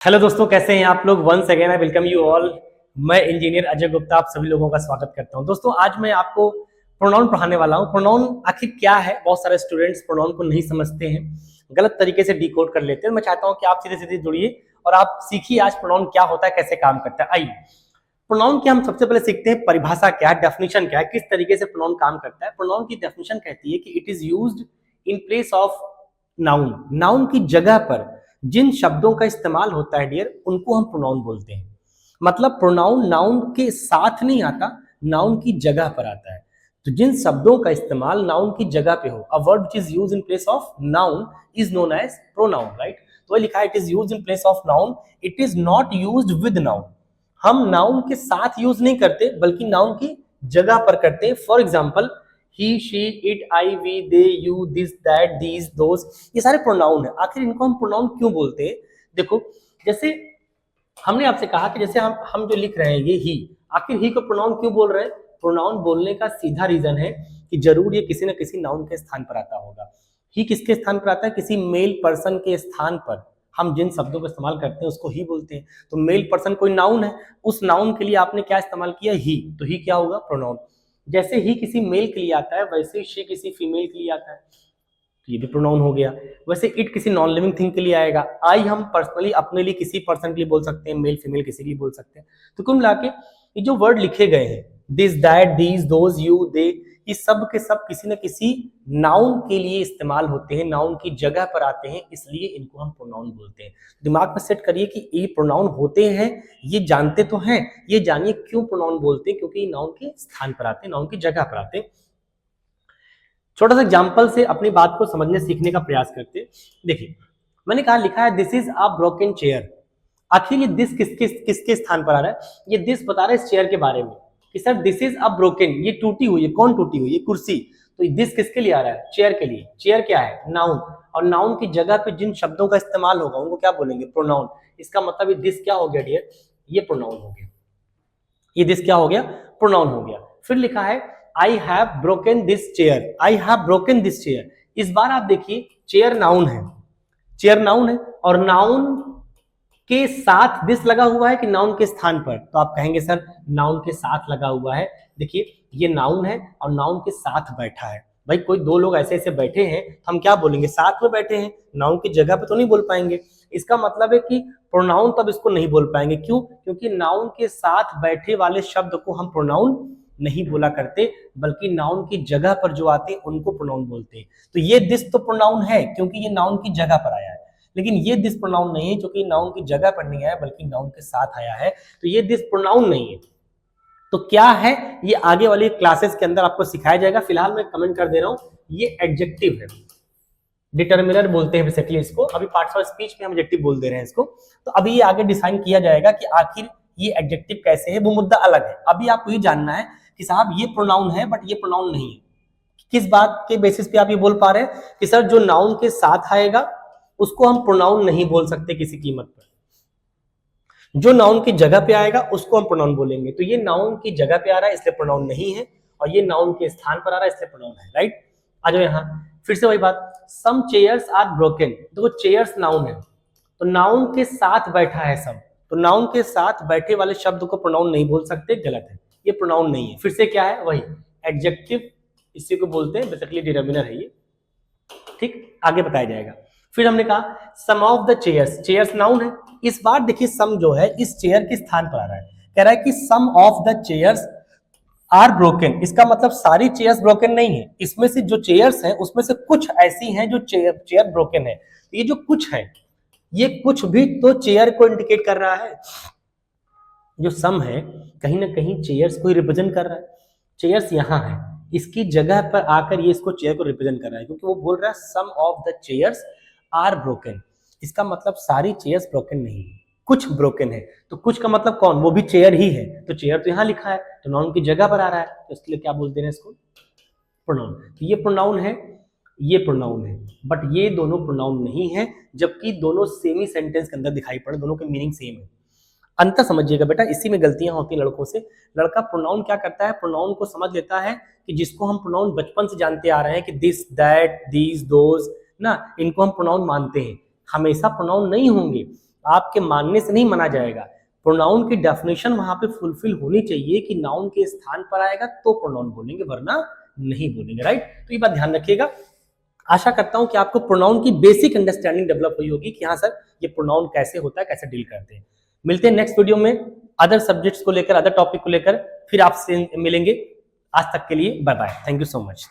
Hello दोस्तों, कैसे हैं आप लोग। Once again I welcome you all. मैं इंजीनियर अजय गुप्ता आप सभी लोगों का स्वागत करता हूं। दोस्तों, आज मैं आपको प्रोनाउन पढ़ाने वाला हूं। प्रोनाउन आखिर क्या है, बहुत सारे स्टूडेंट्स प्रोनाउन को नहीं समझते हैं, गलत तरीके से डिकोड कर लेते हैं। मैं चाहता हूं कि आप सीधे सीधे जुड़िए और आप सीखिए आज प्रोनाउन क्या होता है, कैसे काम करता है। आइए, प्रोनाउन की हम सबसे पहले सीखते हैं परिभाषा क्या है, डेफिनेशन क्या है, किस तरीके से प्रोनाउन काम करता है। प्रोनाउन की डेफिनेशन कहती है कि it is used in place of noun. Noun की जगह पर जिन शब्दों का इस्तेमाल होता है डियर, उनको हम प्रोनाउन बोलते हैं। मतलब प्रोनाउन नाउन के साथ नहीं आता, नाउन की जगह पर आता है। तो जिन शब्दों का इस्तेमाल नाउन की जगह पे हो, a word which is used in place of noun is known as pronoun, right. तो लिखा है it is used in place of noun, it is not used with noun. हम नाउन के साथ यूज नहीं करते बल्कि नाउन की जगह पर करते हैं। For example, he, she, it, I, we, they, you, this, that, these, those, ये सारे प्रोनाउन है। आखिर इनको हम प्रोनाउन क्यों बोलते हैं? देखो, जैसे हमने आपसे कहा कि जैसे हम जो लिख रहे हैं ये ही, आखिर ही को प्रोनाउन क्यों बोल रहे हैं? प्रोनाउन बोलने का सीधा रीजन है कि जरूर ये किसी न किसी नाउन के स्थान पर आता होगा। ही किसके स्थान पर आता है? किसी मेल पर्सन के स्थान पर हम जिन शब्दों का इस्तेमाल करते हैं उसको ही बोलते हैं। तो मेल पर्सन कोई नाउन है, उस नाउन के लिए आपने क्या इस्तेमाल किया? ही। तो ही क्या होगा? प्रोनाउन। जैसे ही किसी मेल के लिए आता है वैसे ही शी किसी फीमेल के लिए आता है, तो ये भी प्रोनाउन हो गया। वैसे इट किसी नॉन लिविंग थिंग के लिए आएगा। आई हम पर्सनली अपने लिए किसी पर्सन के लिए बोल सकते हैं, मेल फीमेल किसी के लिए बोल सकते हैं। तो कुल मिला के ये जो वर्ड लिखे गए हैं, this, that, these, those, you, they, ये सब के सब किसी न किसी नाउन के लिए इस्तेमाल होते हैं, नाउन की जगह पर आते हैं, इसलिए इनको हम प्रोनाउन बोलते हैं। दिमाग में सेट करिए कि ये प्रोनाउन होते हैं, ये जानते तो हैं, ये जानिए क्यों प्रोनाउन बोलते हैं, क्योंकि ये नाउन के स्थान पर आते हैं, नाउन की जगह पर आते हैं। छोटा सा एग्जाम्पल से अपनी बात को समझने सीखने का प्रयास करते हैं। देखिए, मैंने कहा लिखा है this is a broken chair. आखिर ये दिस किसके स्थान पर आ रहा है? ये दिस बता रहा है इस चेयर के बारे में कि sir this is a broken, ये टूटी हुई है। कौन टूटी हुई? ये कुर्सी। तो दिस किसके लिए आ रहा है? चेयर के लिए। चेयर क्या है? नाउन। और नाउन की जगह पे जिन शब्दों का इस्तेमाल होगा उनको क्या बोलेंगे? प्रोनाउन। इसका मतलब ये दिस क्या हो गया डियर? ये प्रोनाउन हो गया। ये दिस क्या हो गया? प्रोनाउन हो गया। फिर लिखा है I have broken this chair. I have broken this chair. इस बार आप देखिए, चेयर नाउन है, चेयर नाउन है, और नाउन के साथ दिस लगा हुआ है कि नाउन के स्थान पर? तो आप कहेंगे सर नाउन के साथ लगा हुआ है। देखिए, ये नाउन है और नाउन के साथ बैठा है। भाई कोई दो लोग ऐसे ऐसे बैठे हैं, हम क्या बोलेंगे? साथ में बैठे हैं, नाउन की जगह पे तो नहीं बोल पाएंगे। इसका मतलब है कि प्रोनाउन तब इसको नहीं बोल पाएंगे। क्यों? क्योंकि नाउन के साथ बैठे वाले शब्द को हम प्रोनाउन नहीं बोला करते, बल्कि नाउन की जगह पर जो आते हैं उनको प्रोनाउन बोलते हैं। तो ये दिस तो प्रोनाउन है क्योंकि ये नाउन की जगह पर आया है, लेकिन ये दिस प्रोनाउन नहीं है क्योंकि नाउन की जगह पर नहीं आया बल्कि नाउन के साथ आया है। तो ये दिस प्रोनाउन नहीं है। तो क्या है? ये आगे वाली क्लासेस के अंदर आपको सिखाया जाएगा। फिलहाल मैं कमेंट कर दे रहा हूं, ये एडजेक्टिव है, डिटर्मिनर बोलते हैं बेसिकली इसको। अभी पार्ट्स ऑफ स्पीच में हम एडजेक्टिव बोल दे रहे हैं इसको। तो अभी ये आगे डिफाइन किया जाएगा कि आखिर ये एडजेक्टिव कैसे है, वो मुद्दा अलग है। अभी आपको ये जानना है कि साहब ये प्रोनाउन है बट ये प्रोनाउन नहीं है। किस बात के बेसिस पे आप ये बोल पा रहे हैं कि सर जो नाउन के साथ आएगा उसको हम प्रोनाउन नहीं बोल सकते किसी कीमत पर, जो नाउन की जगह पे आएगा उसको हम प्रोनाउन बोलेंगे। तो ये नाउन की जगह पे आ रहा है इसलिए प्रोनाउन नहीं है, और ये नाउन के स्थान पर आ रहा है इसलिए प्रोनाउन है, राइट। आ जाओ यहाँ, फिर से वही बात, सम चेयर्स आर ब्रोकन। देखो, चेयर्स नाउन है, तो नाउन के साथ बैठा है सम, तो नाउन के साथ बैठे वाले शब्द को प्रोनाउन नहीं बोल सकते, गलत है, ये प्रोनाउन नहीं है। फिर से क्या है? वही एडजेक्टिव, इसी को बोलते हैं, बेसिकली डिटर्मिनर है ये। ठीक, आगे बताया जाएगा। फिर हमने कहा some of the chairs, chairs noun है। इस बार देखिए सम जो है इस चेयर के स्थान पर आ रहा है, कह रहा है कि some of the chairs are broken. इसका मतलब सारी चेयर्स ब्रोकन नहीं है, इसमें से जो चेयर्स हैं उसमें से कुछ ऐसी हैं जो चेयर ब्रोकन है। ये जो कुछ है, ये कुछ भी तो चेयर को इंडिकेट कर रहा है। जो सम है कहीं ना कहीं चेयर्स को रिप्रेजेंट कर रहा है। चेयर्स यहाँ है, इसकी जगह पर आकर ये इसको चेयर को रिप्रेजेंट कर रहा है, क्योंकि वो बोल रहा है some of the chairs are broken. इसका मतलब सारी चेयर्स ब्रोकन नहीं है, कुछ ब्रोकन है। तो कुछ का मतलब कौन? वो भी चेयर ही है। तो चेयर तो यहाँ लिखा है, तो नाउन की जगह पर आ रहा है, तो इसके लिए क्या बोलते हैं इसको? प्रोनाउन। तो ये प्रोनाउन है, ये प्रोनाउन है, बट ये दोनों प्रोनाउन नहीं है, जबकि दोनों सेम ही सेंटेंस के अंदर दिखाई पड़े, दोनों के मीनिंग सेम है। अंतर समझिएगा बेटा, इसी में गलतियां होती हैं लड़कों से। लड़का प्रोनाउन क्या करता है? प्रोनाउन को समझ लेता है कि जिसको हम प्रोनाउन बचपन से जानते आ रहे हैं कि दिस, दैट, दीज, दोज, ना, इनको हम प्रोनाउन मानते हैं। हमेशा प्रोनाउन नहीं होंगे, आपके मानने से नहीं माना जाएगा। प्रोनाउन की डेफिनेशन वहां पे फुलफिल होनी चाहिए कि नाउन के स्थान पर आएगा तो प्रोनाउन बोलेंगे, वरना नहीं बोलेंगे, राइट। तो ये बात ध्यान रखिएगा। आशा करता हूं कि आपको प्रोनाउन की बेसिक अंडरस्टैंडिंग डेवलप हुई होगी कि हाँ सर ये प्रोनाउन कैसे होता है, कैसे डील करते हैं। मिलते हैं नेक्स्ट वीडियो में अदर सब्जेक्ट्स को लेकर, अदर टॉपिक को लेकर, फिर आपसे मिलेंगे। आज तक के लिए bye bye, thank you so much.